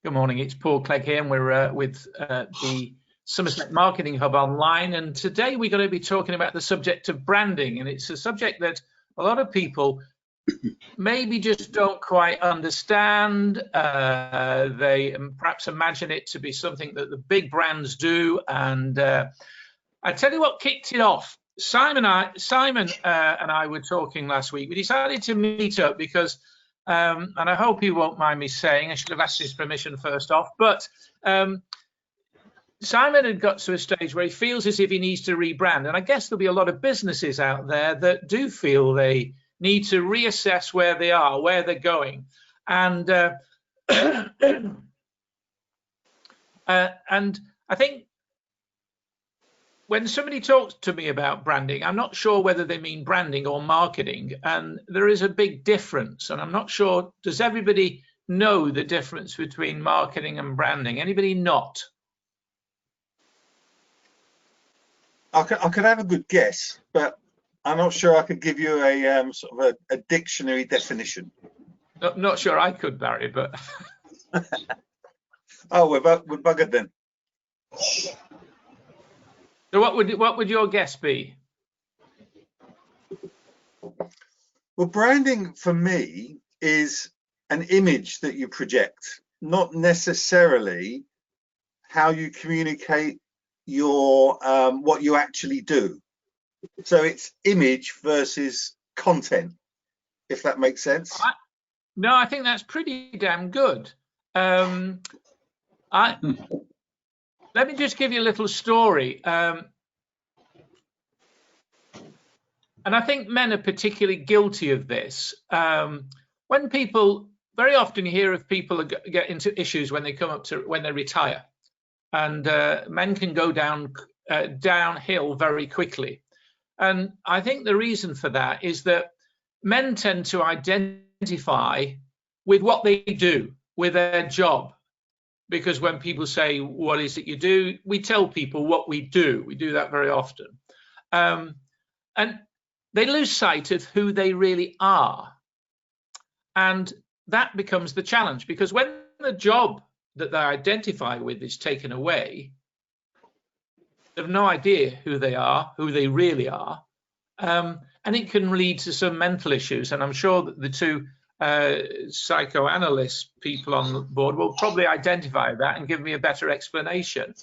Good morning, it's Paul Clegg here, and we're with the Somerset Marketing Hub Online. And today we're going to be talking about the subject of branding. And it's a subject that a lot of people maybe just don't quite understand. They perhaps imagine it to be something that the big brands do. And I tell you what kicked it off. Simon and I were talking last week. We decided to meet up because and I hope he won't mind me saying, I should have asked his permission first off, but Simon had got to a stage where he feels as if he needs to rebrand. And I guess there'll be a lot of businesses out there that do feel they need to reassess where they are, where they're going. And and I think when somebody talks to me about branding, I'm not sure whether they mean branding or marketing, and there is a big difference. And I'm not sure, does everybody know the difference between marketing and branding? Anybody not? I could have a good guess, but I'm not sure I could give you a sort of a dictionary definition. Not sure I could, Barry, but oh, we're buggered then. So what would your guess be? Well, branding for me is an image that you project, not necessarily how you communicate your what you actually do. So it's image versus content, if that makes sense. No, I think that's pretty damn good. Let me just give you a little story. And I think men are particularly guilty of this. When people, very often you hear of people get into issues when they come up to, when they retire. And men can go downhill very quickly. And I think the reason for that is that men tend to identify with what they do, with their job. Because when people say, what is it you do? We tell people what we do. We do that very often. And they lose sight of who they really are. And that becomes the challenge, because when the job that they identify with is taken away, they have no idea who they are, who they really are. And it can lead to some mental issues. And I'm sure that the two psychoanalyst people on the board will probably identify that and give me a better explanation.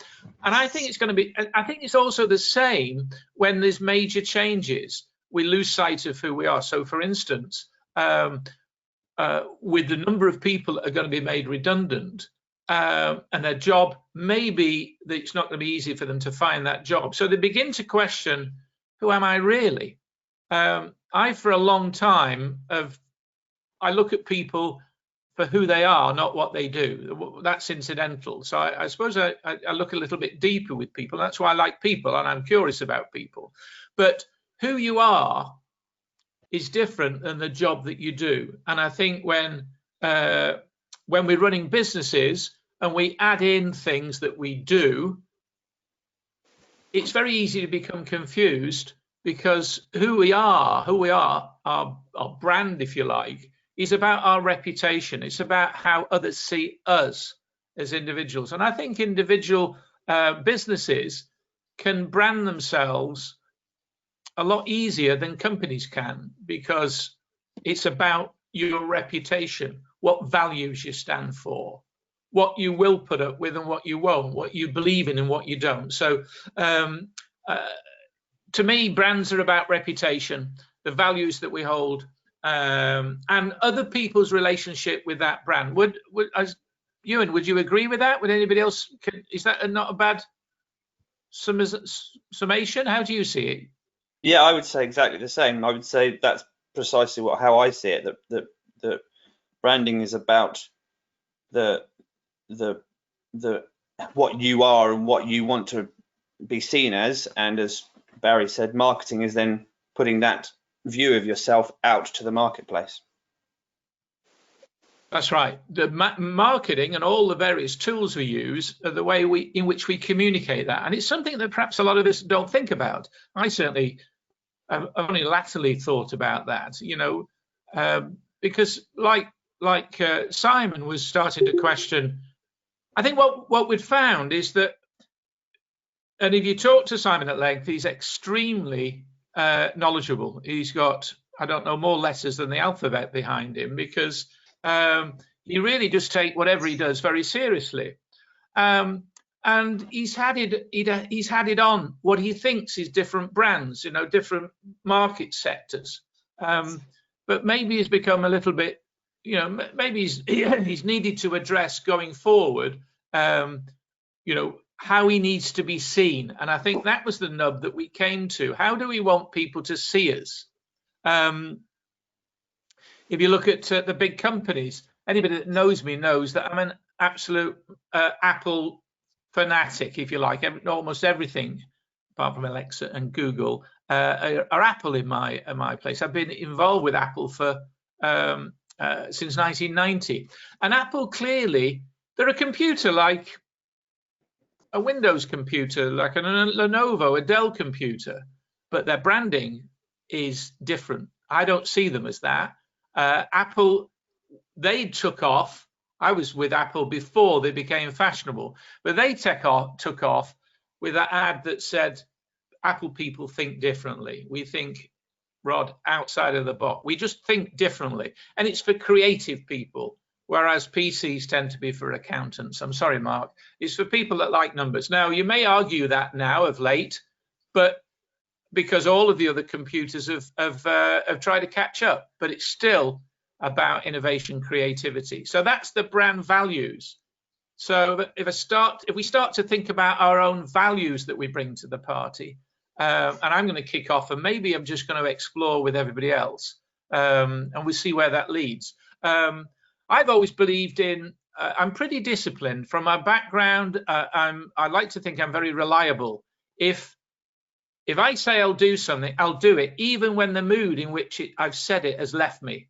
And I think it's going to be, I think it's also the same when there's major changes. We lose sight of who we are. So for instance, with the number of people that are going to be made redundant and their job, maybe it's not going to be easy for them to find that job. So they begin to question, who am I really? I, for a long time, I look at people for who they are, not what they do. That's incidental. So I suppose I look a little bit deeper with people. That's why I like people and I'm curious about people. But who you are is different than the job that you do. And I think when we're running businesses and we add in things that we do, it's very easy to become confused, because who we are, our brand, if you like, is about our reputation. It's about how others see us as individuals. And I think individual businesses can brand themselves a lot easier than companies can, because it's about your reputation, what values you stand for, what you will put up with and what you won't, what you believe in and what you don't. So to me, brands are about reputation, the values that we hold, and other people's relationship with that brand. Ewan, would you agree with that? Would anybody else? Is that not a bad summation? How do you see it? Yeah, I would say exactly the same. I would say that's precisely how I see it. That branding is about the what you are and what you want to be seen as, and as Barry said, marketing is then putting that view of yourself out to the marketplace. That's right. The marketing and all the various tools we use are the way in which we communicate that. And it's something that perhaps a lot of us don't think about. I certainly have only latterly thought about that, you know, because like Simon was starting to question I think what we've found is that, and if you talk to Simon at length, he's extremely knowledgeable. He's got, I don't know, more letters than the alphabet behind him, because he really does take whatever he does very seriously. And he's had it on what he thinks is different brands, you know, different market sectors. But maybe he's become a little bit, you know, maybe he's needed to address going forward, you know, how he needs to be seen. And I think that was the nub that we came to. How do we want people to see us? If you look at the big companies, anybody that knows me knows that I'm an absolute Apple fanatic, if you like. Almost everything, apart from Alexa and Google, are Apple in my place. I've been involved with Apple for since 1990, and Apple clearly, they're a computer like a Windows computer, like a Lenovo, a Dell computer, but their branding is different. I don't see them as that. Apple, they took off. I was with Apple before they became fashionable, but they took off with that ad that said, Apple people think differently. We think, Rod, outside of the box. We just think differently. And it's for creative people, whereas PCs tend to be for accountants. I'm sorry, Mark. It's for people that like numbers. Now, you may argue that now of late, but because all of the other computers have tried to catch up, but it's still about innovation, creativity. So that's the brand values. So if we start to think about our own values that we bring to the party, and I'm going to kick off, and maybe I'm just going to explore with everybody else, and we'll see where that leads. I've always believed in, I'm pretty disciplined from my background. I like to think I'm very reliable. If I say I'll do something, I'll do it, even when the mood in which I've said it has left me.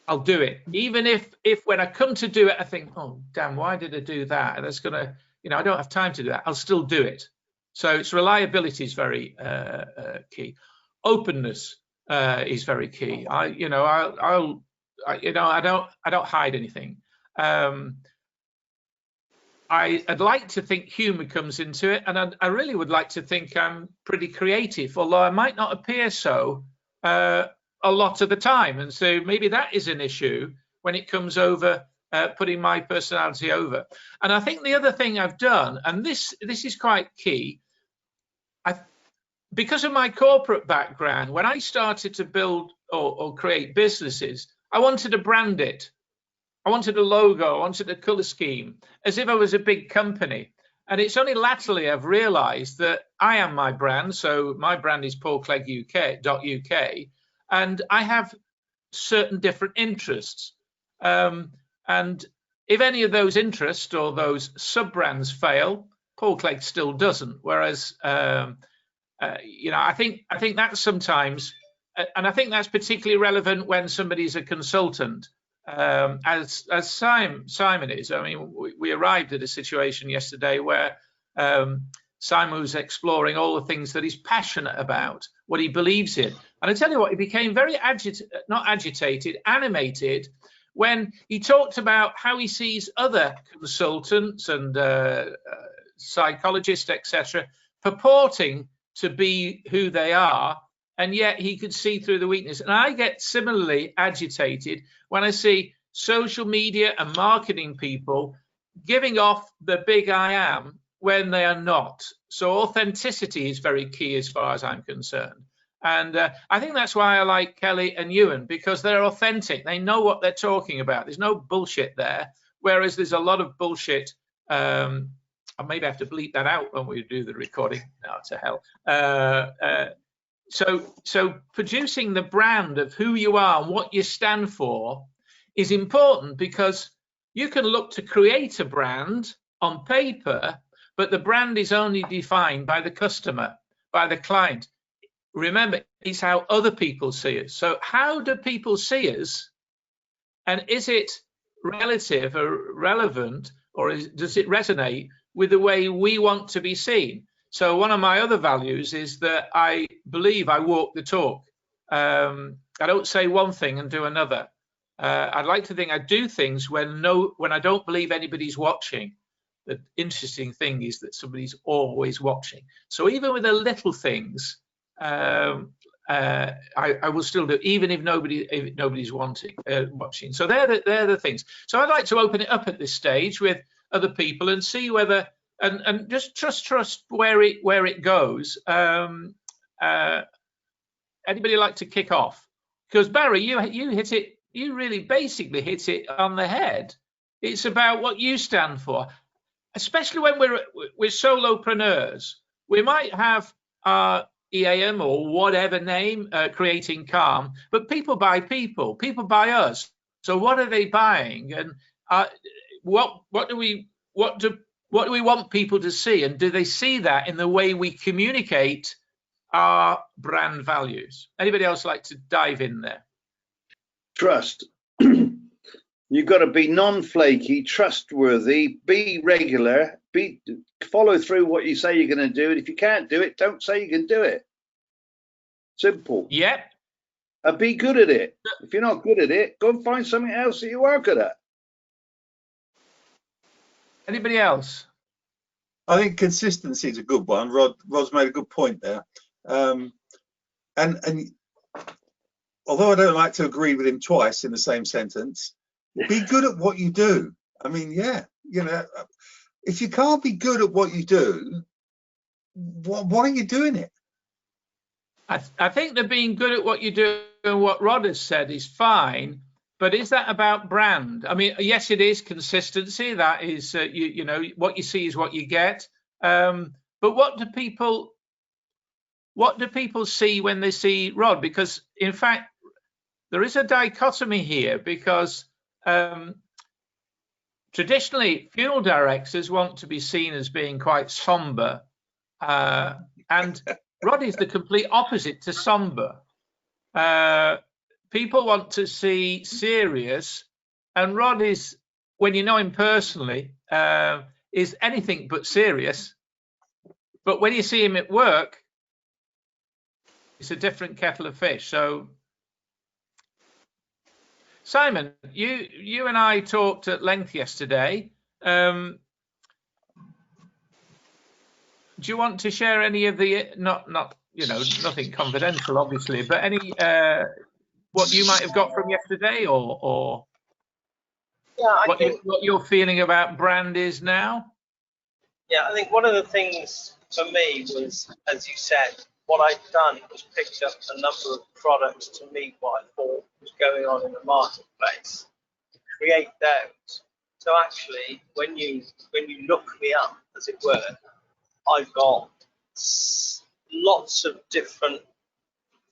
I'll do it, even if when I come to do it, I think, oh, damn, why did I do that? And that's gonna, you know, I don't have time to do that. I'll still do it. So it's reliability is very key. Openness is very key. I don't hide anything. I'd like to think humor comes into it, and I really would like to think I'm pretty creative, although I might not appear so a lot of the time. And so maybe that is an issue when it comes over putting my personality over. And I think the other thing I've done, and this is quite key, because of my corporate background, when I started to build or create businesses, I wanted to brand it. I wanted a logo, I wanted a color scheme, as if I was a big company. And it's only latterly I've realized that I am my brand. So my brand is paulclegg.uk, and I have certain different interests. And if any of those interests or those sub-brands fail, Paul Clegg still doesn't. Whereas, you know, I think that's sometimes, and I think that's particularly relevant when somebody's a consultant. As Simon is. I mean, we arrived at a situation yesterday where Simon was exploring all the things that he's passionate about, what he believes in. And I tell you what, he became very animated when he talked about how he sees other consultants and psychologists, etc., purporting to be who they are, and yet he could see through the weakness. And I get similarly agitated when I see social media and marketing people giving off the big I am when they are not. So authenticity is very key as far as I'm concerned. And I think that's why I like Kelly and Ewan, because they're authentic. They know what they're talking about. There's no bullshit there. Whereas there's a lot of bullshit. I maybe have to bleep that out when we do the recording. No, to hell. So producing the brand of who you are and what you stand for is important, because you can look to create a brand on paper, but the brand is only defined by the customer, by the client. Remember, it's how other people see us. So how do people see us? And is it relative or relevant, or does it resonate with the way we want to be seen? So one of my other values is that I believe I walk the talk. I don't say one thing and do another. I'd like to think I do things when I don't believe anybody's watching. The interesting thing is that somebody's always watching. So even with the little things, I will still do, even if nobody's watching. So they're the things. So I'd like to open it up at this stage with other people and see whether and just trust where it goes. Anybody like to kick off? Because Barry, you hit it. You really basically hit it on the head. It's about what you stand for, especially when we're solopreneurs. We might have our EAM or whatever name, creating calm, but people buy people. People buy us. So what are they buying? And what do we want people to see? And do they see that in the way we communicate our brand values? Anybody else like to dive in there? Trust. You've got to be non-flaky, trustworthy, be regular, follow through what you say you're going to do. And if you can't do it, don't say you can do it. Simple. Yep. And be good at it. If you're not good at it, go and find something else that you are good at. Anybody else? I think consistency is a good one. Rod's made a good point there. And although I don't like to agree with him twice in the same sentence, be good at what you do. I mean, yeah, if you can't be good at what you do, why are you doing it? I think that being good at what you do and what Rod has said is fine, but is that about brand? I mean, yes, it is consistency. That is, you know, what you see is what you get. But what do people see when they see Rod? Because in fact, there is a dichotomy here, because traditionally funeral directors want to be seen as being quite somber, and Rod is the complete opposite to somber. People want to see serious, and Rod is, when you know him personally, is anything but serious. But when you see him at work, it's a different kettle of fish. So Simon, you and I talked at length yesterday. Do you want to share any of the not nothing confidential, obviously, but any what you might have got from yesterday, or yeah, what your feeling about brand is now? Yeah, I think one of the things for me was, as you said, what I'd done was picked up a number of products to meet what I thought was going on in the marketplace, create those. So actually, when you look me up, as it were, I've got lots of different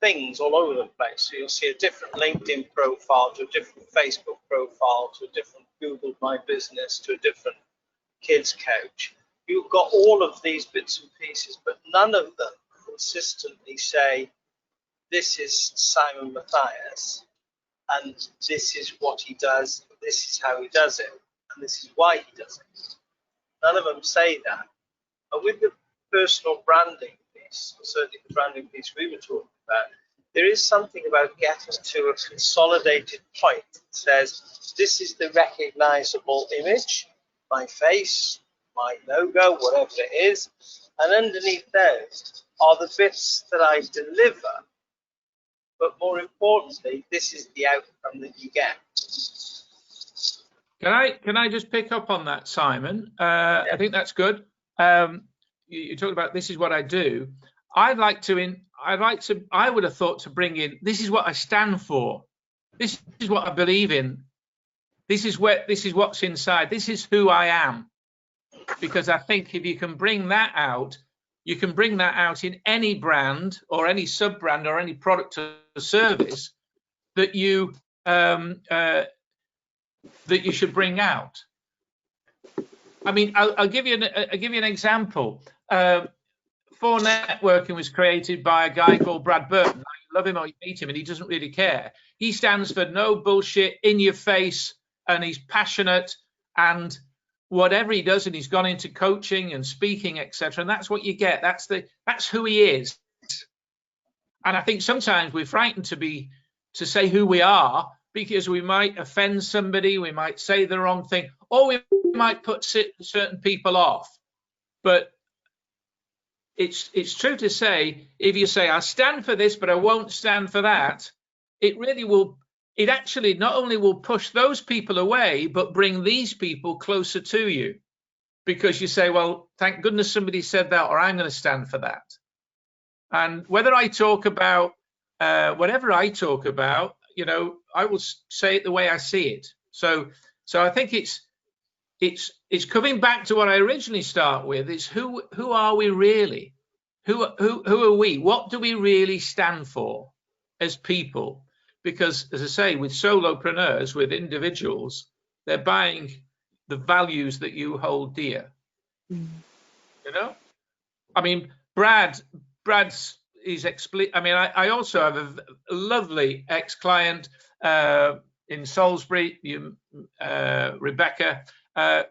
things all over the place. So you'll see a different LinkedIn profile, to a different Facebook profile, to a different Google My Business, to a different kids coach. You've got all of these bits and pieces, but none of them consistently say, this is Simon Matthias, and this is what he does, this is how he does it, and this is why he does it. None of them say that. And with the personal branding piece, certainly the branding piece we were talking about, there is something about getting to a consolidated point that says, this is the recognizable image, my face, my logo, whatever it is, and underneath those are the bits that I deliver. But more importantly, this is the outcome that you get. Can I just pick up on that, Simon? Yeah. I think that's good. You talked about this is what I do. I would have thought to bring in, this is what I stand for. This is what I believe in. This is what's inside. This is who I am. Because I think if you can bring that out, you can bring that out in any brand or any sub-brand or any product or service that you should bring out. I mean, I'll give you an example. For Networking was created by a guy called Brad Burton. You love him or you hate him, and he doesn't really care. He stands for no bullshit, in your face, and he's passionate, and whatever he does, and he's gone into coaching and speaking, etc. And that's what you get. That's who he is. And I think sometimes we're frightened to say who we are, because we might offend somebody, we might say the wrong thing, or we might put certain people off. But it's true to say, if you say, I stand for this, but I won't stand for that, it really will, it actually not only will push those people away, but bring these people closer to you. Because you say, well, thank goodness somebody said that, or I'm going to stand for that. And whether I talk about whatever I talk about, you know, I will say it the way I see it. So I think it's coming back to what I originally start with: is who are we really? Who are we? What do we really stand for as people? Because, as I say, with solopreneurs, with individuals, they're buying the values that you hold dear. You know, I mean, Brad's is I mean, I also have a lovely ex-client in Salisbury, Rebecca,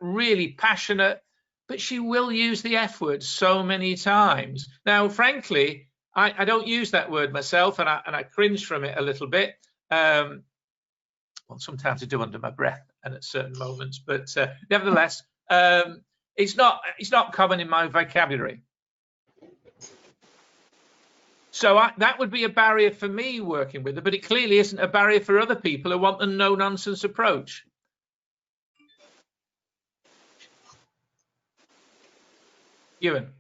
really passionate, but she will use the F word so many times. Now, frankly, I don't use that word myself, and I cringe from it a little bit. Well, sometimes I do under my breath and at certain moments, but nevertheless, it's not common in my vocabulary. So that would be a barrier for me working with her, but it clearly isn't a barrier for other people who want a no-nonsense approach. Ewan.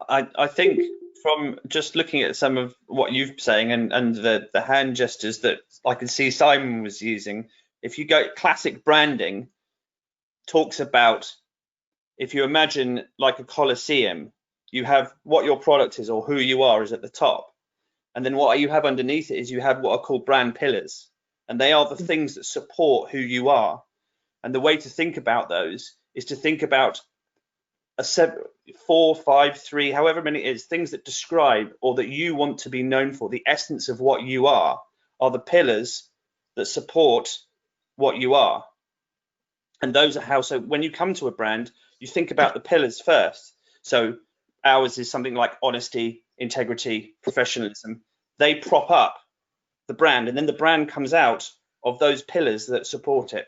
I think from just looking at some of what you're saying and the hand gestures that I can see Simon was using, if you go, classic branding talks about, if you imagine like a Colosseum, you have what your product is or who you are is at the top. And then what you have underneath it is you have what are called brand pillars. And they are the things that support who you are. And the way to think about those is to think about a 4, 5, 3, however many it is, things that describe or that you want to be known for. The essence of what you are the pillars that support what you are. And those are how, so when you come to a brand, you think about the pillars first. So ours is something like honesty, integrity, professionalism. They prop up the brand, and then the brand comes out of those pillars that support it,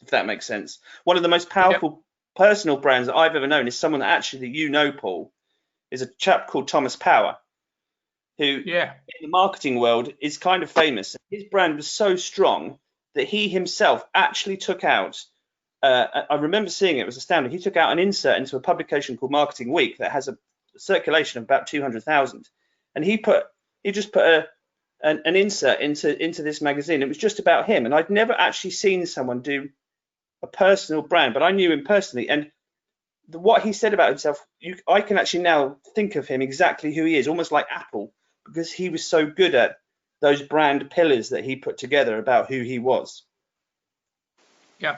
if that makes sense. One of the most powerful personal brands that I've ever known is someone that actually, you know, Paul, is a chap called Thomas Power, who in the marketing world is kind of famous. His brand was so strong that he himself actually took out, I remember seeing it, it was astounding. He took out an insert into a publication called Marketing Week that has a circulation of about 200,000, and he just put an insert into this magazine. It was just about him, and I'd never actually seen someone do a personal brand, but I knew him personally, and what he said about himself, I can actually now think of him exactly who he is, almost like Apple, because he was so good at those brand pillars that he put together about who he was. Yeah.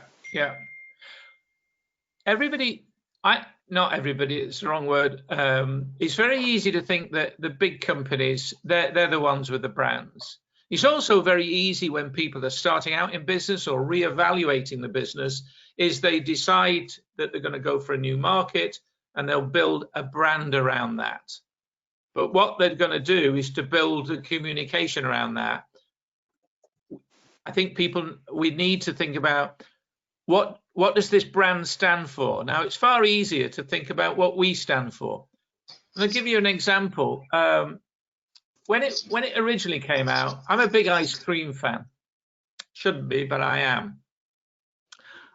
Not everybody, it's the wrong word. It's very easy to think that the big companies, they're the ones with the brands. It's also very easy when people are starting out in business or reevaluating the business, is they decide that they're going to go for a new market and they'll build a brand around that. But what they're going to do is to build a communication around that. I think we need to think about what does this brand stand for? Now, it's far easier to think about what we stand for. And I'll give you an example. When it originally came out, I'm a big ice cream fan. Shouldn't be, but I am.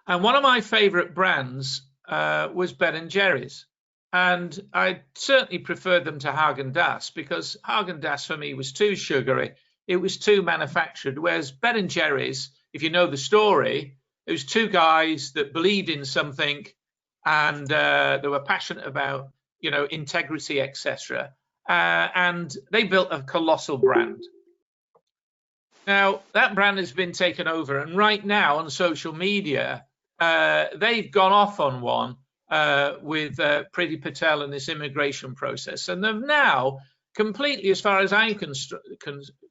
And one of my favorite brands was Ben & Jerry's. And I certainly preferred them to Haagen-Dazs, because Haagen-Dazs for me was too sugary. It was too manufactured. Whereas Ben & Jerry's, if you know the story, it was two guys that believed in something, and they were passionate about, you know, integrity, etc. And they built a colossal brand. Now, that brand has been taken over, and right now on social media, they've gone off on one with Priti Patel and this immigration process, and they've now completely, as far as I'm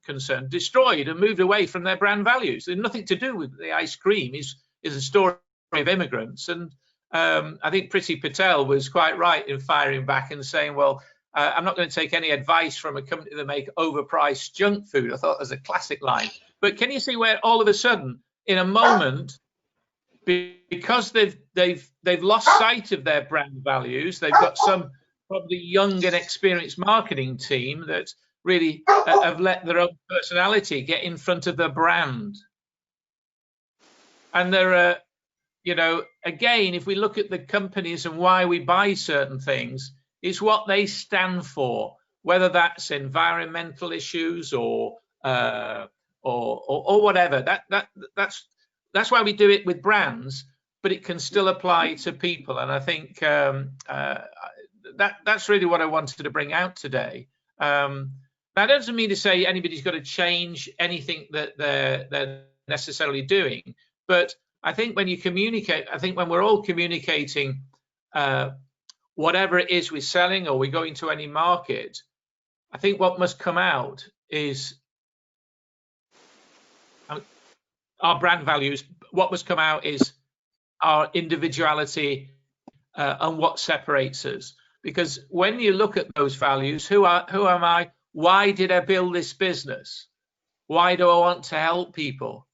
concerned, destroyed and moved away from their brand values. They're nothing to do with the ice cream. Is a story of immigrants, and I think Priti Patel was quite right in firing back and saying, well, I'm not going to take any advice from a company that make overpriced junk food. I thought it was a classic line. But can you see where all of a sudden, in a moment, because they've lost sight of their brand values, they've got some probably young and experienced marketing team that really have let their own personality get in front of the brand. And they're, you know, again, if we look at the companies and why we buy certain things, it's what they stand for, whether that's environmental issues or whatever. That's why we do it with brands, but it can still apply to people. And I think that's really what I wanted to bring out today. That doesn't mean to say anybody's got to change anything that they're necessarily doing, but I think when you communicate, I think when we're all communicating whatever it is we're selling or we go into any market, I think what must come out is our brand values. What must come out is our individuality and what separates us. Because when you look at those values, who am I? Why did I build this business? Why do I want to help people?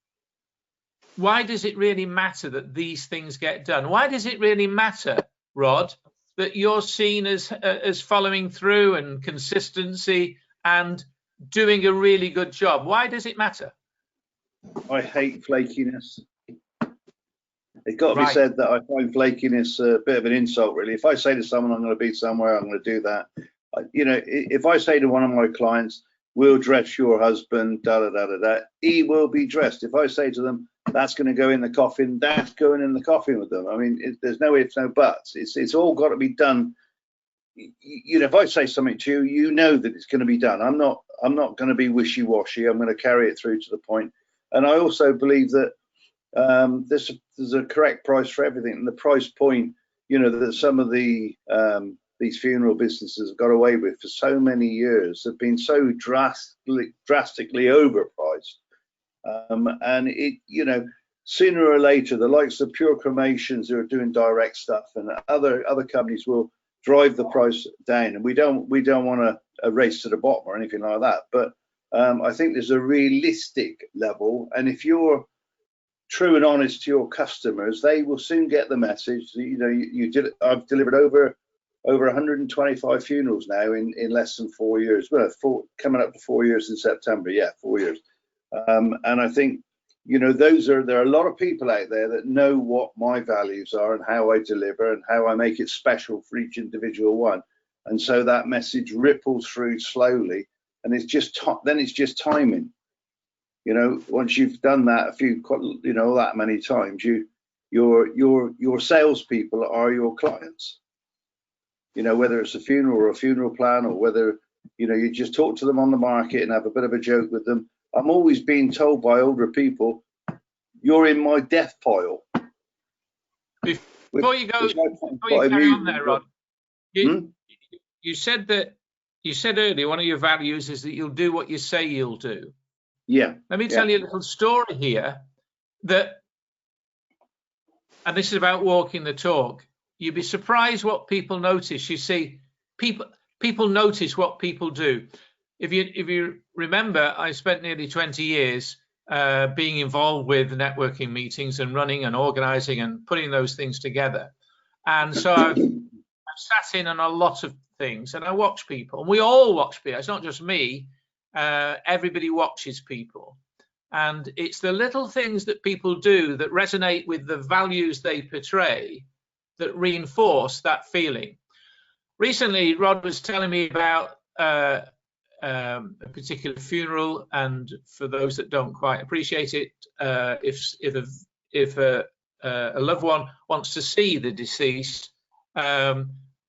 Why does it really matter that these things get done? Why does it really matter, Rod, that you're seen as following through and consistency and doing a really good job? Why does it matter? I hate flakiness. It's got to be said that I find flakiness a bit of an insult, really. If I say to someone, I'm going to be somewhere, I'm going to do that. You know, if I say to one of my clients, we'll dress your husband, he will be dressed. If I say to them, that's going to go in the coffin, that's going in the coffin with them. I mean, there's no ifs, no buts. It's all got to be done. You know, if I say something to you, you know that it's going to be done. I'm not going to be wishy-washy. I'm going to carry it through to the point. And I also believe that there's a correct price for everything. And the price point, you know, that some of the these funeral businesses have got away with for so many years have been so drastically overpriced. And it, you know, sooner or later, the likes of Pure Cremations who are doing direct stuff and other companies will drive the price down. And we don't want a race to the bottom or anything like that. But I think there's a realistic level, and if you're true and honest to your customers, they will soon get the message. You know, I've delivered over 125 funerals now in less than 4 years. Well, coming up to 4 years in September. Yeah, 4 years. And I think, you know, there are a lot of people out there that know what my values are and how I deliver and how I make it special for each individual one. And so that message ripples through slowly, and it's just timing. You know, once you've done that that many times, your salespeople are your clients. You know, whether it's a funeral or a funeral plan, or whether, you know, you just talk to them on the market and have a bit of a joke with them. I'm always being told by older people, you're in my death pile. Before you carry on there, Rod, you said earlier one of your values is that you'll do what you say you'll do. Yeah. Let me tell you a little story here and this is about walking the talk. You'd be surprised what people notice. You see, people notice what people do. If you remember, I spent nearly 20 years being involved with networking meetings and running and organizing and putting those things together. And so I've sat in on a lot of things, and I watch people, and we all watch people. It's not just me. Everybody watches people, and it's the little things that people do that resonate with the values they portray that reinforce that feeling. Recently, Rod was telling me about a particular funeral, and for those that don't quite appreciate it, if a loved one wants to see the deceased,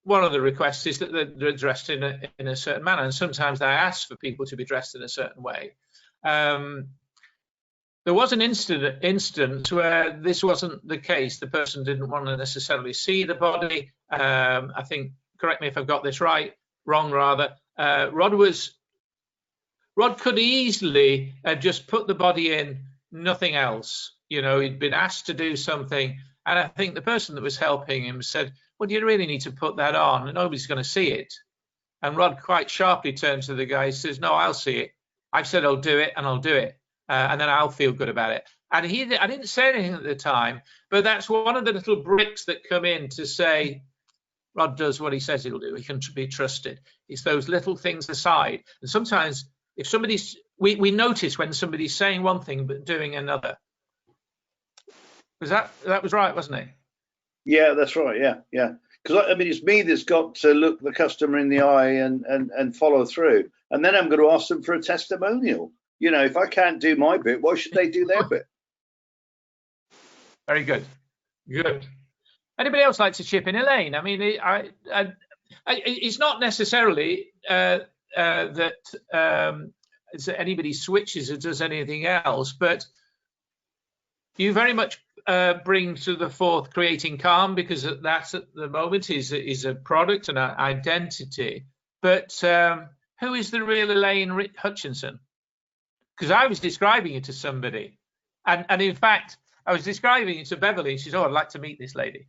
one of the requests is that they're dressed in a certain manner, and sometimes I ask for people to be dressed in a certain way. There was an instance where this wasn't the case. The person didn't want to necessarily see the body. I think, correct me if I've got this wrong rather. Rod could easily just put the body in, nothing else. You know, he'd been asked to do something, and I think the person that was helping him said, well, you really need to put that on, and nobody's going to see it. And Rod quite sharply turned to the guy and says, no, I'll see it. I've said I'll do it, and I'll do it. and then I'll feel good about it. And I didn't say anything at the time, but that's one of the little bricks that come in to say, Rod does what he says he'll do. He can be trusted. It's those little things aside. And sometimes if somebody's, we notice when somebody's saying one thing but doing another. That was right, wasn't it? Yeah, that's right. Yeah. Because I mean, it's me that's got to look the customer in the eye and follow through. And then I'm going to ask them for a testimonial. You know, if I can't do my bit, why should they do their bit? Very good. Good. Anybody else like to chip in? Elaine, I mean, it's not necessarily that anybody switches or does anything else, but you very much bring to the forth creating calm, because that's at the moment is a product and an identity. But who is the real Elaine Hutchinson? Because I was describing it to somebody, and in fact, I was describing it to Beverly. She said, "Oh, I'd like to meet this lady."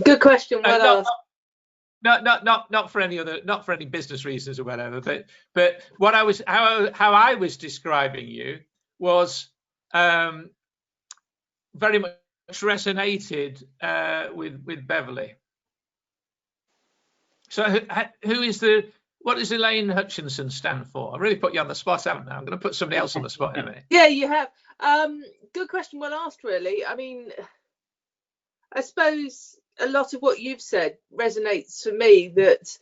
Good question. Well asked. Not for any business reasons or whatever. But what I was how I was describing you was very much resonated with Beverly. So what does Elaine Hutchinson stand for? I really put you on the spot, haven't I? I'm going to put somebody else on the spot in a minute. Yeah, you have. Good question. Well asked, really. I mean, I suppose a lot of what you've said resonates for me, that,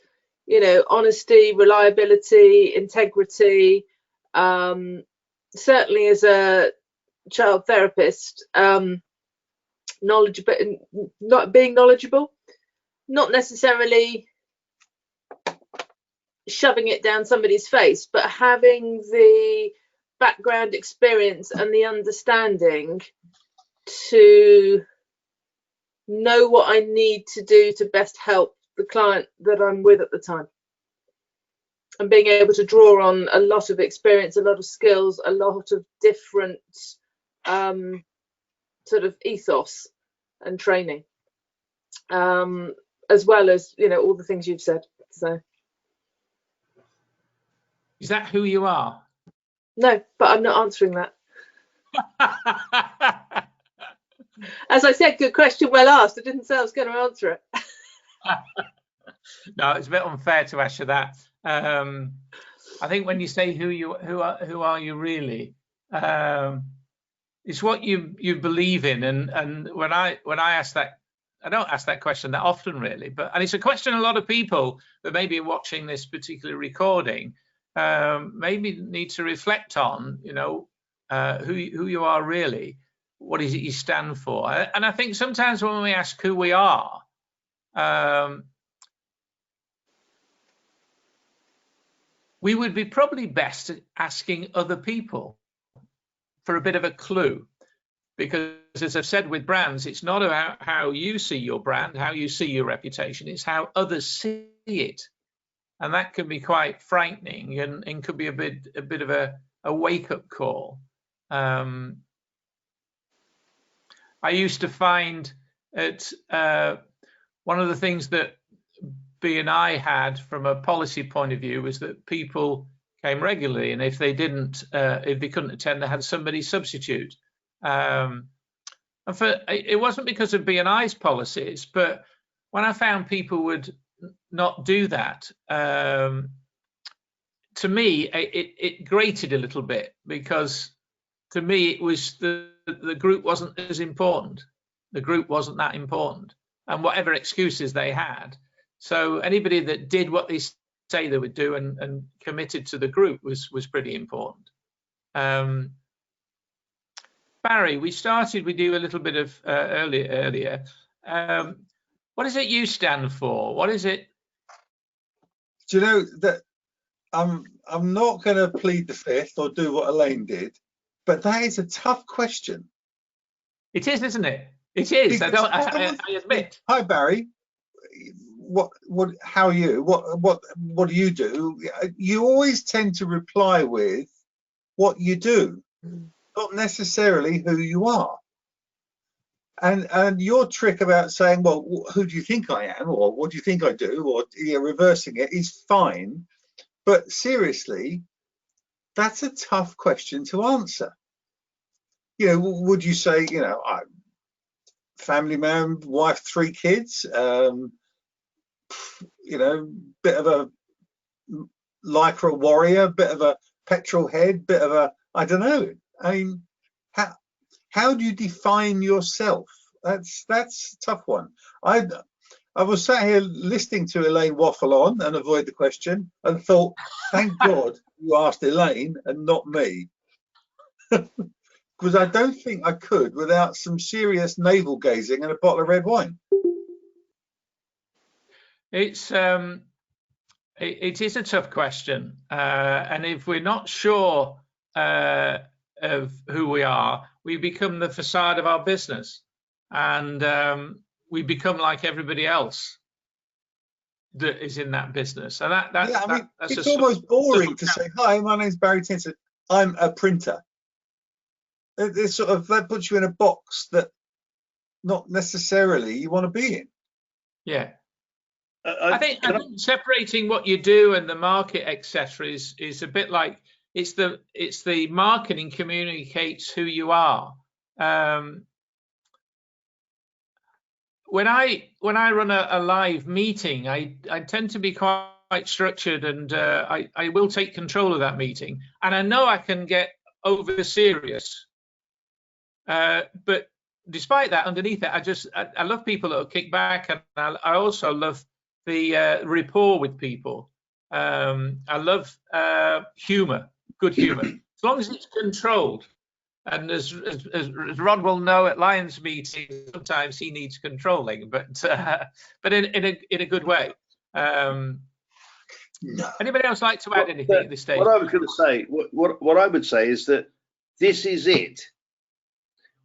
you know, honesty, reliability, integrity, certainly as a child therapist, knowledgeable, not being knowledgeable, not necessarily shoving it down somebody's face, but having the background experience and the understanding to know what I need to do to best help the client that I'm with at the time, and being able to draw on a lot of experience, a lot of skills, a lot of different sort of ethos and training, as well as, you know, all the things you've said. So is that who you are? No, but I'm not answering that. As I said, good question, well asked. I didn't say I was going to answer it. No, it's a bit unfair to ask you that. I think when you say who are you really, it's what you believe in. And when I ask that, I don't ask that question that often, really. And it's a question a lot of people that may be watching this particular recording maybe need to reflect on. You know, who you are really. What is it you stand for? And I think sometimes when we ask who we are, we would be probably best at asking other people for a bit of a clue. Because as I've said with brands, it's not about how you see your brand, how you see your reputation, it's how others see it. And that can be quite frightening and could be a bit of a wake-up call. I used to find that one of the things that B&I had from a policy point of view was that people came regularly, and if they couldn't attend, they had somebody substitute. And it wasn't because of B&I's policies, but when I found people would not do that, to me it grated a little bit, because to me it was the group wasn't as important. The group wasn't that important, and whatever excuses they had. So anybody that did what they say they would do and committed to the group was pretty important. Barry, we started with you a little bit of earlier. What is it you stand for? What is it? Do you know that I'm not going to plead the fifth or do what Elaine did, but that is a tough question. It is, isn't it? It is. I admit. Hi, Barry. How are you? What do you do? You always tend to reply with what you do, not necessarily who you are. And your trick about saying, well, who do you think I am, or what do you think I do, or reversing it is fine. But seriously, that's a tough question to answer. You know, would you say, you know, family man, wife, 3 kids, you know, bit of a lycra warrior, bit of a petrol head, bit of a, I don't know. I mean, how do you define yourself? That's a tough one. I was sat here listening to Elaine waffle on and avoid the question and thought, thank God you asked Elaine and not me. Because I don't think I could without some serious navel gazing and a bottle of red wine. It is a tough question, and if we're not sure of who we are, we become the facade of our business, and we become like everybody else that is in that business. And that's almost boring to say, hi, my name's Barry Tinson, I'm a printer. It's sort of, that puts you in a box that not necessarily you want to be in. Yeah. I think separating what you do and the market, etc., is a bit like it's the marketing communicates who you are. When I run a live meeting, I tend to be quite structured, and I will take control of that meeting, and I know I can get over serious. But despite that, underneath it, I love people that will kick back, and I also love the rapport with people. I love humor, good humor, as long as it's controlled. And as Rod will know, at Lions meetings, sometimes he needs controlling, but in a good way. No. Anybody else like to add anything at this stage? What I was going to say, what I would say is that this is it.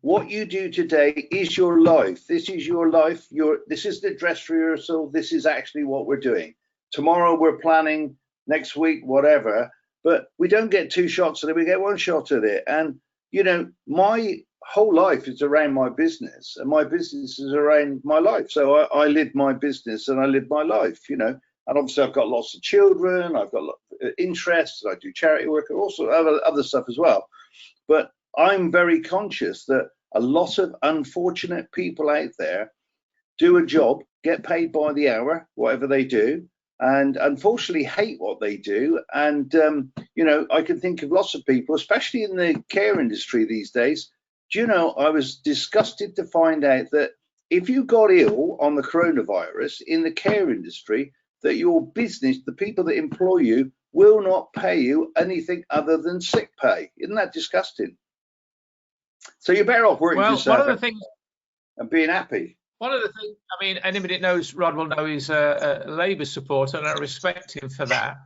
What you do today is your life. This is your life. This is the dress rehearsal. This is actually what we're doing. Tomorrow we're planning, next week, whatever. But we don't get 2 shots of it. We get 1 shot at it. And, you know, my whole life is around my business, and my business is around my life. So I live my business and I live my life, you know. And obviously I've got lots of children. I've got interests. I do charity work and also other stuff as well. But I'm very conscious that a lot of unfortunate people out there do a job, get paid by the hour, whatever they do, and unfortunately hate what they do. And, you know, I can think of lots of people, especially in the care industry these days. Do you know, I was disgusted to find out that if you got ill on the coronavirus in the care industry, that your business, the people that employ you, will not pay you anything other than sick pay. Isn't that disgusting? So you're better off working yourself and being happy. One of the things, I mean, anybody that knows Rod will know he's a Labour supporter, and I respect him for that.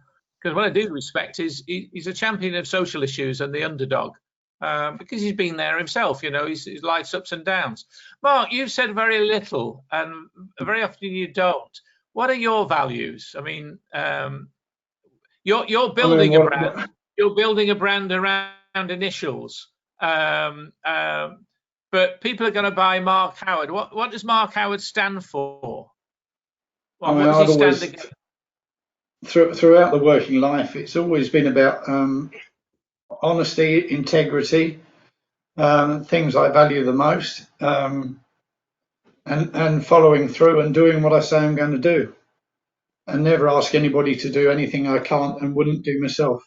Because what I do respect is he's a champion of social issues and the underdog, because he's been there himself. You know, his life's ups and downs. Mark, you've said very little, and very often you don't. What are your values? I mean, you're building a brand. You're building a brand around initials. But people are going to buy Mark Howard. What does Mark Howard stand for? What does he stand against? Throughout the working life, it's always been about honesty, integrity, things I value the most, and following through and doing what I say I'm going to do, and never ask anybody to do anything I can't and wouldn't do myself.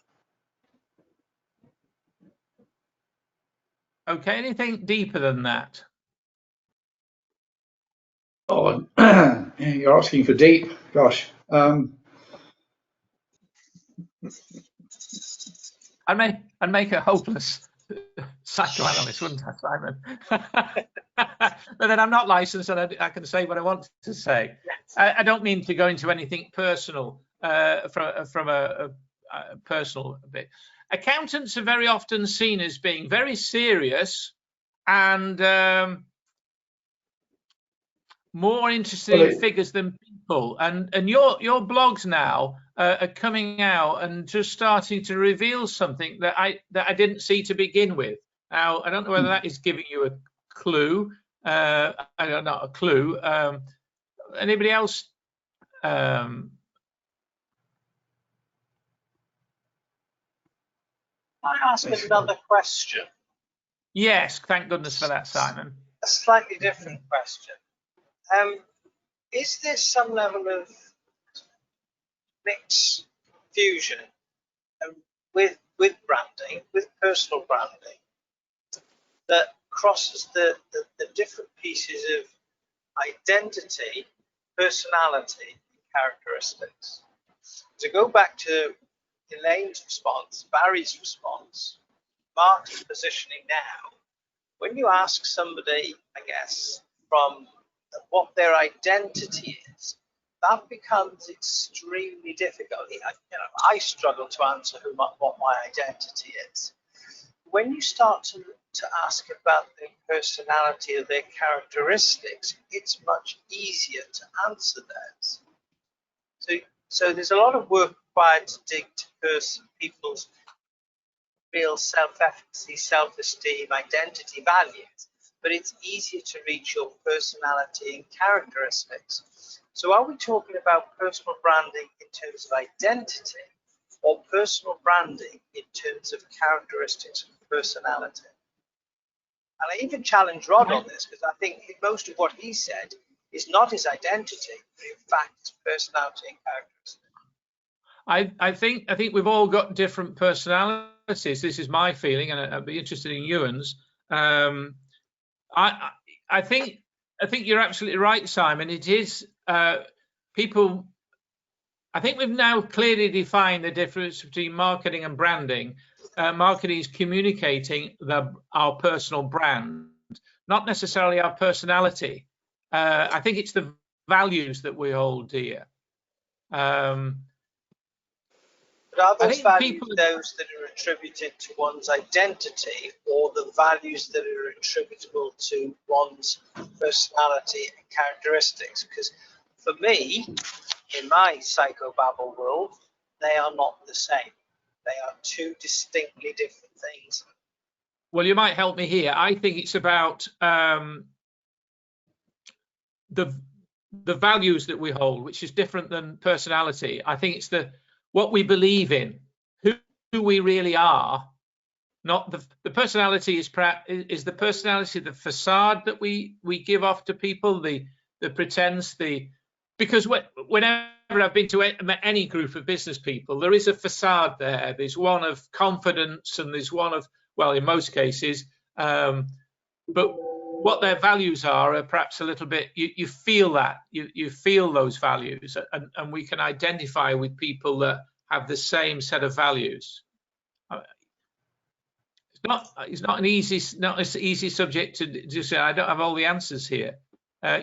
Okay, anything deeper than that? Oh, you're asking for deep. Gosh. I'd make a hopeless psychoanalyst, wouldn't I, Simon? But then I'm not licensed, and I can say what I want to say. I don't mean to go into anything personal from a personal bit. Accountants are very often seen as being very serious and more interested in figures than people. And your blogs now are coming out and just starting to reveal something that I didn't see to begin with. Now, I don't know whether that is giving you a clue. I don't know, a clue. Anybody else? I ask another question? Yes, thank goodness for that, Simon. A slightly different question. Is there some level of mixed fusion with branding, with personal branding, that crosses the different pieces of identity, personality, and characteristics? To go back to Elaine's response, Barry's response, Mark's positioning now, when you ask somebody, I guess, from what their identity is, that becomes extremely difficult. I struggle to answer what my identity is. When you start to ask about their personality or their characteristics, it's much easier to answer those. So there's a lot of work required to dig to people's real self-efficacy, self-esteem, identity, values, but it's easier to reach your personality and characteristics. So are we talking about personal branding in terms of identity, or personal branding in terms of characteristics and personality? And I even challenge Rod on this, because I think most of what he said is not his identity, but in fact his personality and characteristics. I think we've all got different personalities. This is my feeling, and I'd be interested in Ewan's. I think you're absolutely right, Simon. It is people. I think we've now clearly defined the difference between marketing and branding. Marketing is communicating our personal brand, not necessarily our personality. I think it's the values that we hold dear. But are those values those that are attributed to one's identity, or the values that are attributable to one's personality and characteristics? Because for me, in my psychobabble world, they are not the same. They are two distinctly different things. Well, you might help me here. I think it's about the values that we hold, which is different than personality. I think it's what we believe in, who we really are. Not the personality is the personality, the facade that we give off to people, the pretense, because whenever I've been to any group of business people, there is a facade there. There's one of confidence, and there's one of, well, in most cases, but what their values are perhaps a little bit, you feel that, you feel those values, and we can identify with people that have the same set of values. It's not an easy subject to say. I don't have all the answers here.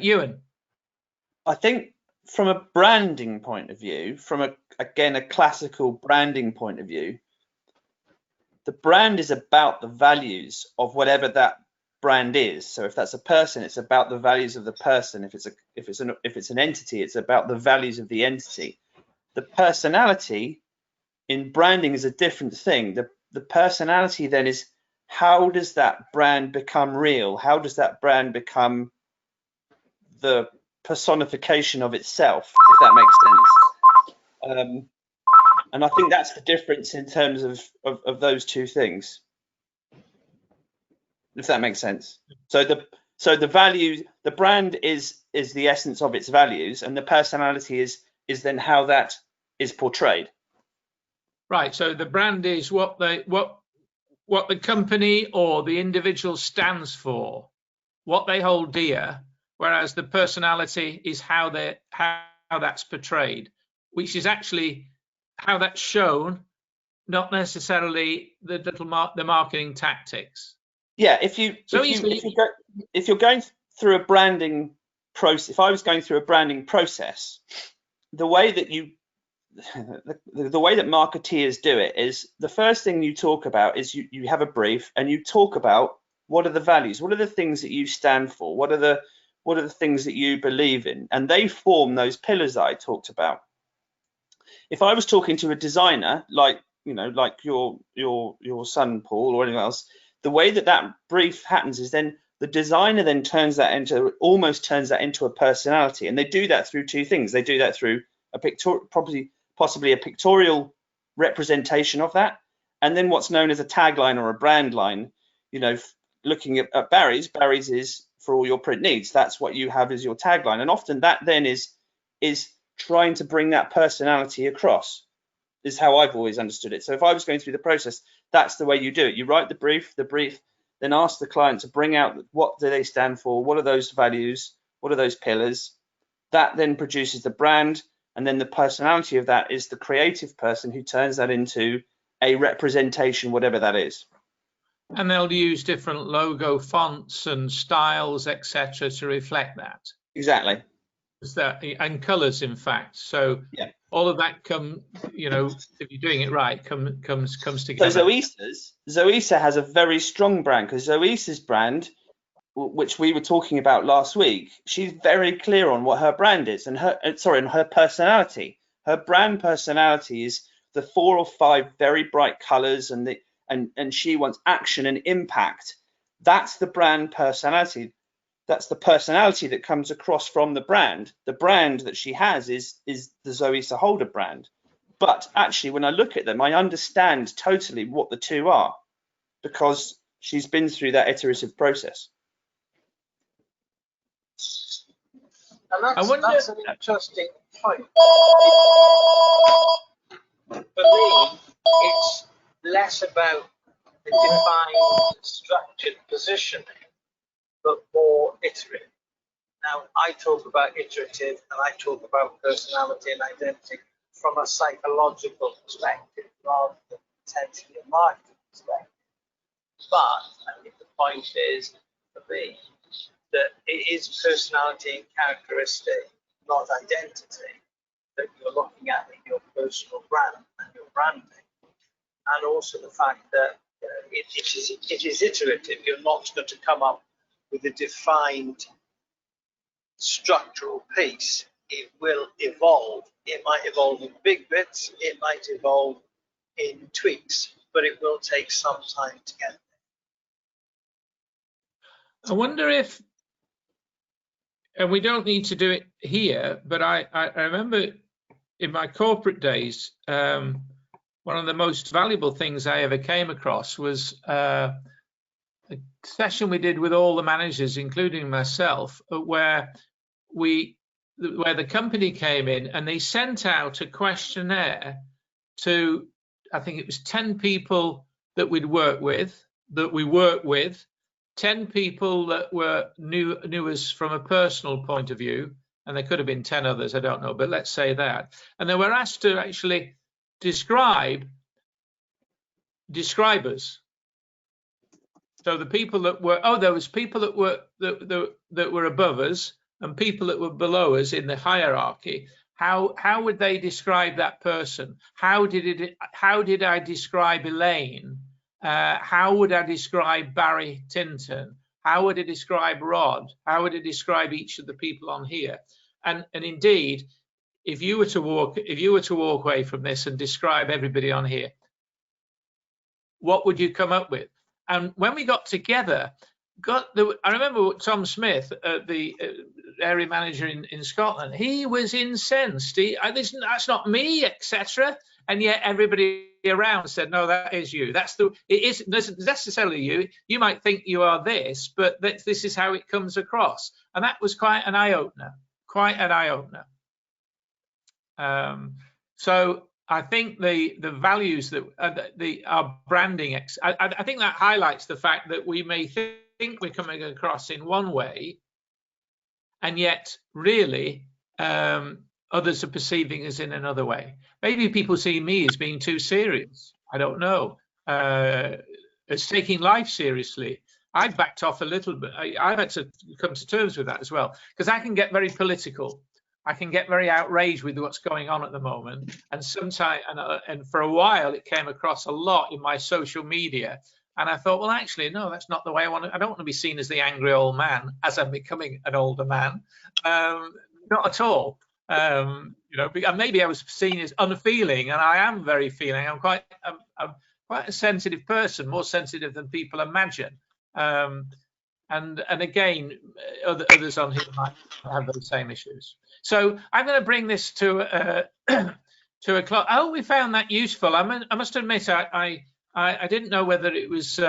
Ewan? I think from a branding point of view, again a classical branding point of view, the brand is about the values of whatever that brand is. So if that's a person, it's about the values of the person. If it's an entity, it's about the values of the entity. The personality in branding is a different thing. The personality then is, how does that brand become real? How does that brand become the personification of itself, if that makes sense? And I think that's the difference in terms of those two things, if that makes sense. So the value, the brand is the essence of its values, and the personality is then how that is portrayed. Right. So the brand is what the company or the individual stands for, what they hold dear, whereas the personality is how that's portrayed, which is actually how that's shown, not necessarily the marketing tactics. Yeah, if you're going through a branding process, if I was going through a branding process, the way that marketeers do it is, the first thing you talk about is you have a brief, and you talk about what are the values, what are the things that you stand for, what are the things that you believe in, and they form those pillars that I talked about. If I was talking to a designer, like your son Paul or anyone else, the way that brief happens is then the designer then almost turns that into a personality, and they do that through two things. They do that through possibly a pictorial representation of that, and then what's known as a tagline or a brand line. You know, looking at Barry's is for all your print needs. That's what you have as your tagline, and often that then is trying to bring that personality across, is how I've always understood it. So if I was going through the process, that's the way you do it. You write the brief, then ask the client to bring out what do they stand for, what are those values, what are those pillars. That then produces the brand, and then the personality of that is the creative person who turns that into a representation, whatever that is. And they'll use different logo fonts and styles, etc., to reflect that. Exactly. And colours, in fact. So yeah, all of that you know, if you're doing it right, comes together. So Zoesa has a very strong brand, because Zoesa's brand, which we were talking about last week, she's very clear on what her brand is and her personality. Her brand personality is the 4 or 5 very bright colours, and she wants action and impact. That's the brand personality. That's the personality that comes across from the brand. The brand that she has is the Zoesa Holder brand. But actually, when I look at them, I understand totally what the two are, because she's been through that iterative process. And that's an interesting point. For me, it's less about the defined, structured positioning, but more iterative. Now, I talk about iterative and I talk about personality and identity from a psychological perspective rather than potentially a marketing perspective. But I think the point is, for me, that it is personality and characteristic, not identity, that you're looking at in your personal brand and your branding. And also the fact that it is iterative. You're not going to come up with a defined structural piece. It will evolve. It might evolve in big bits, it might evolve in tweaks, but it will take some time to get there. I wonder if, and we don't need to do it here, but I remember in my corporate days, one of the most valuable things I ever came across was a session we did with all the managers, including myself, where the company came in and they sent out a questionnaire to, I think it was 10 people that we work with, 10 people that were knew us from a personal point of view, and there could have been 10 others, I don't know, but let's say that. And they were asked to actually describe us. So the people that were, there was people that were above us and people that were below us in the hierarchy. How would they describe that person? How did I describe Elaine? How would I describe Barry Tinton? How would I describe Rod? How would I describe each of the people on here? And indeed, if you were to walk away from this and describe everybody on here, what would you come up with? And when we got together, I remember Tom Smith, the area manager in Scotland. He was incensed. That's not me, etc. And yet everybody around said, "No, that is you. It isn't necessarily you. You might think you are this, but this is how it comes across." And that was quite an eye opener. So I think the values that our branding, I think that highlights the fact that we may think we're coming across in one way, and yet really others are perceiving us in another way. Maybe people see me as being too serious. I don't know. As taking life seriously. I've backed off a little bit. I've had to come to terms with that as well, because I can get very political. I can get very outraged with what's going on at the moment, and sometimes, and for a while, it came across a lot in my social media. And I thought, well, actually, no, that's not the way I want to. I don't want to be seen as the angry old man as I'm becoming an older man. Not at all. Maybe I was seen as unfeeling, and I am very feeling. I'm quite a sensitive person, more sensitive than people imagine. And again, others on here might have those same issues. So I'm going to bring this to a close. I hope we found that useful. I must admit, I I didn't know whether it was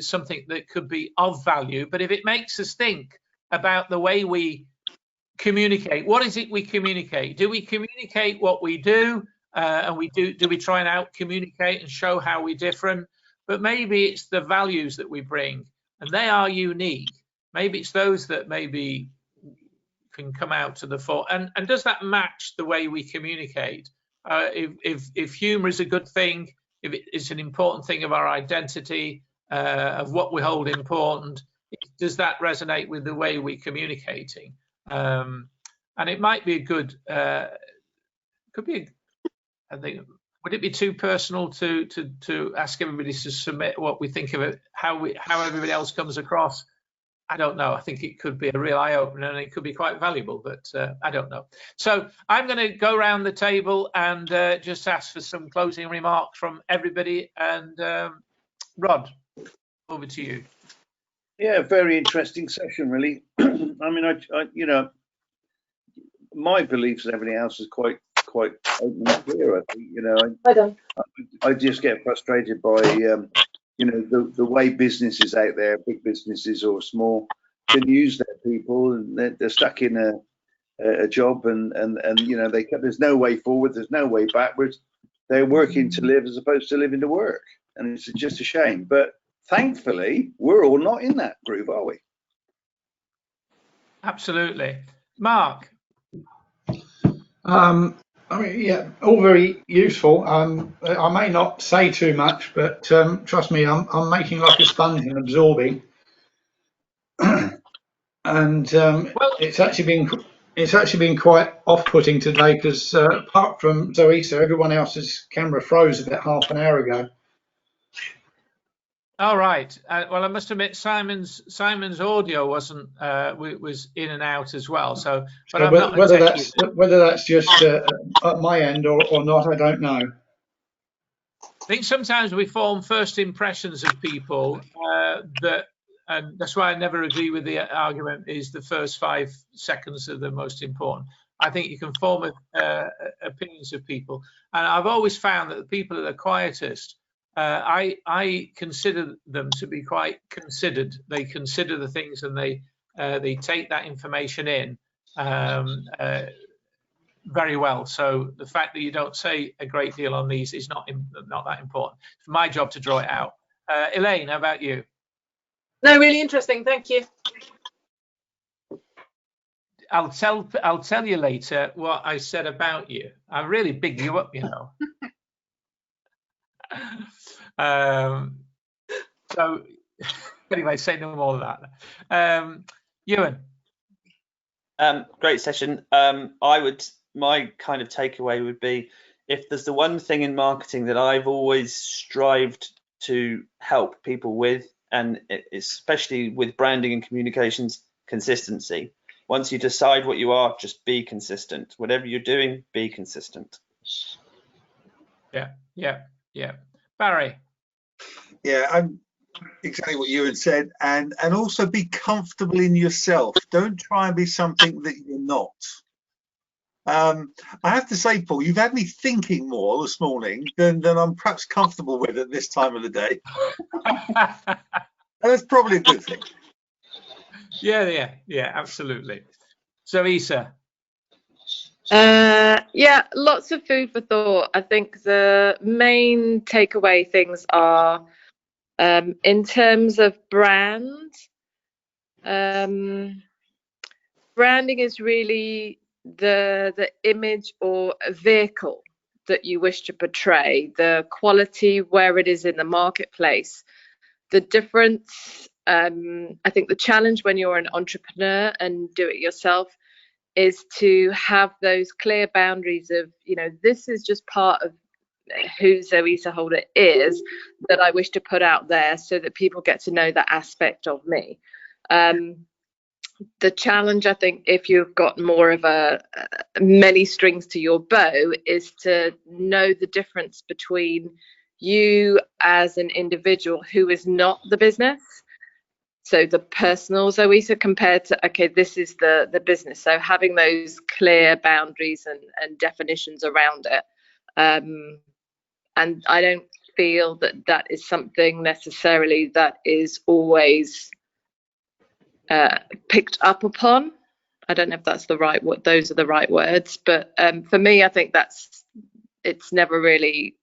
something that could be of value, but if it makes us think about the way we communicate, what is it we communicate? Do we communicate what we do, and do we try and out communicate and show how we're different? But maybe it's the values that we bring, and they are unique. Maybe it's those that maybe can come out to the fore. And does that match the way we communicate? If humor is a good thing, if it's an important thing of our identity, of what we hold important, does that resonate with the way we're communicating? And it might be a good, could be, I think, would it be too personal to ask everybody to submit what we think of it, how everybody else comes across? I don't know. I think it could be a real eye-opener, and it could be quite valuable, but I don't know. So I'm going to go around the table and just ask for some closing remarks from everybody. And Rod, over to you. Yeah, very interesting session, really. I mean, I you know, my beliefs and everything else is quite open and clear. I think, you know, I just get frustrated by you know, the way businesses out there, big businesses or small, can use their people, and they're stuck in a job, and you know, there's no way forward, there's no way backwards. They're working to live as opposed to living to work, and it's just a shame. But thankfully, we're all not in that group, are we? Absolutely. Mark? I mean, yeah, all very useful. I may not say too much, but trust me, I'm making like a sponge and absorbing. And it's actually been quite off-putting today, because apart from Zoisa, everyone else's camera froze about half an hour ago. All right. Well, I must admit, Simon's audio wasn't was in and out as well. So, but I'm not whether that's just at my end or not, I don't know. I think sometimes we form first impressions of people and that's why I never agree with the argument is the first 5 seconds are the most important. I think you can form opinions of people, and I've always found that the people that are quietest, I consider them to be quite considered. They consider the things, and they take that information in very well. So the fact that you don't say a great deal on these is not that important. It's my job to draw it out. Elaine, how about you? No, really interesting. Thank you. I'll tell you later what I said about you. I really big you up, you know. So anyway, say no more of that. Ewan. Great session. My kind of takeaway would be, if there's the one thing in marketing that I've always strived to help people with, and especially with branding and communications, consistency. Once you decide what you are, just be consistent. Whatever you're doing, be consistent. Yeah. Barry. Yeah, I'm exactly what you had said, and also be comfortable in yourself. Don't try and be something that you're not. I have to say, Paul, you've had me thinking more this morning than I'm perhaps comfortable with at this time of the day. And that's probably a good thing. Yeah, absolutely. So, Isa. Yeah, lots of food for thought. I think the main takeaway things are, in terms of brand, branding is really the image or vehicle that you wish to portray, the quality where it is in the marketplace. The difference, I think the challenge when you're an entrepreneur and do it yourself is to have those clear boundaries of, you know, this is just part of who Zoisa Holder is that I wish to put out there so that people get to know that aspect of me. The challenge, I think, if you've got more of many strings to your bow, is to know the difference between you as an individual who is not the business. So the personal Zoisa compared to, okay, this is the business. So having those clear boundaries and definitions around it. And I don't feel that that is something necessarily that is always picked up upon. I don't know if that's the right word, those are the right words, but for me, I think it's never really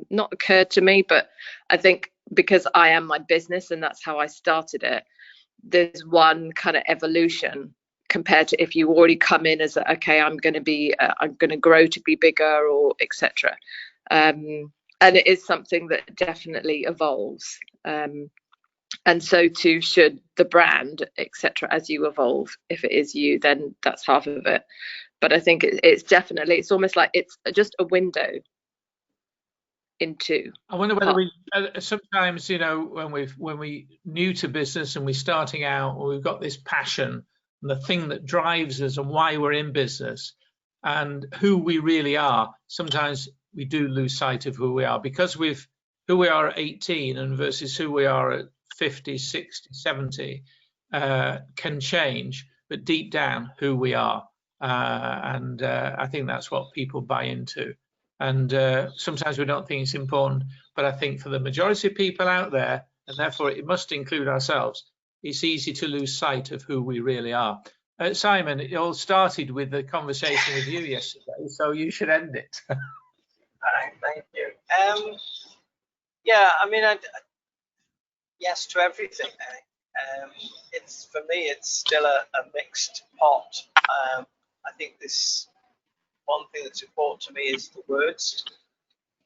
not occurred to me. But I think because I am my business and that's how I started it, there's one kind of evolution compared to if you already come in as okay, I'm going to grow to be bigger, or etc. And it is something that definitely evolves. And so too should the brand, etc. As you evolve, if it is you, then that's half of it. But I think it's definitely, it's almost like it's just a window into. I wonder whether we sometimes, you know, when we new to business and we're starting out, or we've got this passion and the thing that drives us and why we're in business and who we really are, sometimes we do lose sight of who we are, because who we are at 18 and versus who we are at 50, 60, 70 can change, but deep down who we are. And I think that's what people buy into. And sometimes we don't think it's important, but I think for the majority of people out there, and therefore it must include ourselves, it's easy to lose sight of who we really are. Simon, it all started with the conversation with you yesterday, so you should end it. All right, thank you. Yeah, I mean, yes to everything. It's, for me, it's still a mixed pot. I think this one thing that's important to me is the words.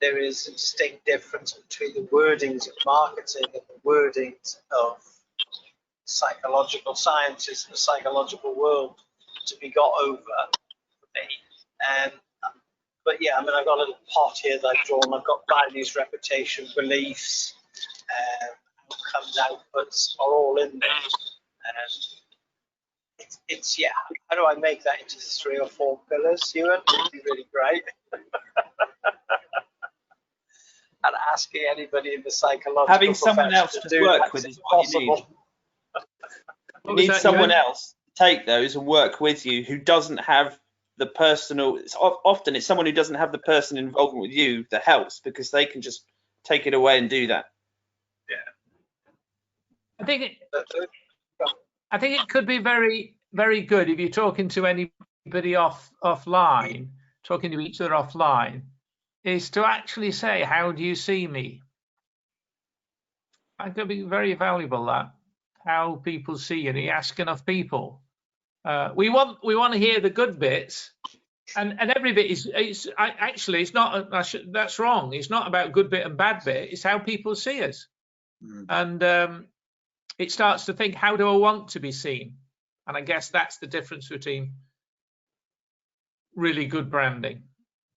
There is a distinct difference between the wordings of marketing and the wordings of psychological sciences and the psychological world to be got over for me. But yeah, I mean, I've got a little pot here that I've drawn. I've got values, reputation, beliefs, outcomes, outputs are all in there. It's yeah. How do I make that into 3 or 4 pillars, Ewan? It'd be really great. And asking anybody in the psychological having someone else to work with is what you need. You need someone else to take those and work with you who doesn't have the personal. Often it's someone who doesn't have the personal involvement with you that helps, because they can just take it away and do that. Yeah. I think it could be very, very good if you're talking to anybody offline, talking to each other offline, is to actually say, how do you see me? That could be very valuable, that, how people see you. And you ask enough people. We want to hear the good bits, and every bit is actually, it's not, that's wrong. It's not about good bit and bad bit. It's how people see us. And it starts to think, how do I want to be seen? And I guess that's the difference between really good branding.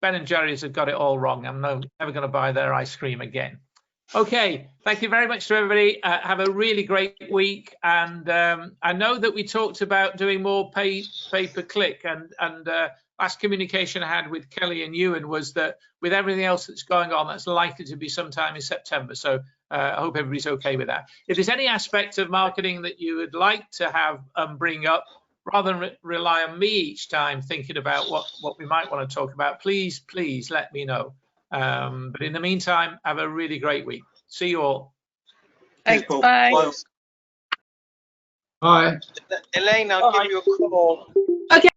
Ben and Jerry's have got it all wrong. I'm never going to buy their ice cream again. Okay, thank you very much to everybody. Have a really great week. And I know that we talked about doing more pay-per-click. And last communication I had with Kelly and Ewan was that with everything else that's going on, that's likely to be sometime in September. So I hope everybody's okay with that. If there's any aspect of marketing that you would like to have bring up, rather than rely on me each time thinking about what we might want to talk about, please let me know. But in the meantime, have a really great week. See you all. Thanks. Bye. Bye. Elaine, I'll give you a call. Okay.